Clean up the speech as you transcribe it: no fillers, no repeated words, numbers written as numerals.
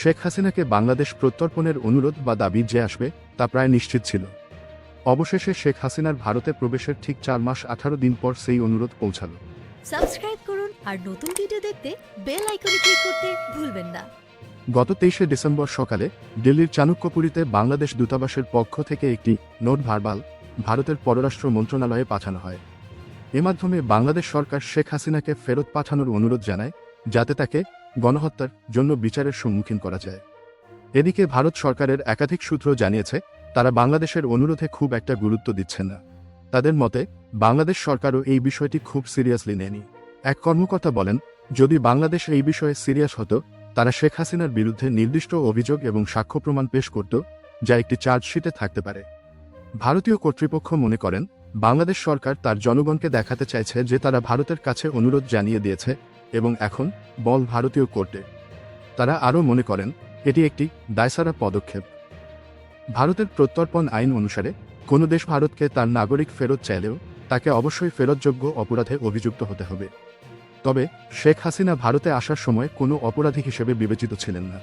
শেখ হাসিনাকে বাংলাদেশ প্রত্যর্পণের অনুরোধ বা দাবি যে আসবে তা প্রায় নিশ্চিত ছিল। অবশেষে শেখ হাসিনার ভারতে প্রবেশের ঠিক 4 মাস 18 দিন পর সেই অনুরোধ পৌঁছাল। সাবস্ক্রাইব করুন আর নতুন ভিডিও দেখতে বেল আইকনে ক্লিক করতে ভুলবেন না। গত 23শে ডিসেম্বর সকালে দিল্লির চাণক্যপুরীতে বাংলাদেশ দূতাবাসের পক্ষ থেকে একটি নোট ভার্বাল ভারতের পররাষ্ট্র মন্ত্রণালয়ে পাঠানো হয়। এ মাধ্যমে বাংলাদেশ সরকার শেখ হাসিনাকে ফেরত পাঠানোর অনুরোধ জানায়, যাতে তাকে গণহত্যার জন্য বিচারের সম্মুখীন করা যায়। এদিকে ভারত সরকারের একাধিক সূত্র জানিয়েছে, তারা বাংলাদেশের অনুরোধে খুব একটা গুরুত্ব দিচ্ছে না। তাদের মতে বাংলাদেশ সরকারও এই বিষয়টি খুব সিরিয়াসলি নেয়নি। এক কর্মকর্তা বলেন, যদি বাংলাদেশ এই বিষয়ে সিরিয়াস হতো, তারা শেখ হাসিনার বিরুদ্ধে নির্দিষ্ট অভিযোগ এবং সাক্ষ্য প্রমাণ পেশ করত, যা একটি চার্জশিটে থাকতে পারে। ভারতীয় কর্তৃপক্ষ মনে করেন, বাংলাদেশ সরকার তার জনগণকে দেখাতে চাইছে যে তারা ভারতের কাছে অনুরোধ জানিয়ে দিয়েছে এবং এখন বল ভারতীয় কোর্টে। তারা আরও মনে করেন, এটি একটি দায়সারা পদক্ষেপ। ভারতের প্রত্যর্পণ আইন অনুসারে কোনো দেশ ভারতকে তার নাগরিক ফেরত চাইলেও তাকে অবশ্যই ফেরতযোগ্য অপরাধে অভিযুক্ত হতে হবে। তবে শেখ হাসিনা ভারতে আসার সময় কোনো অপরাধী হিসেবে বিবেচিত ছিলেন না।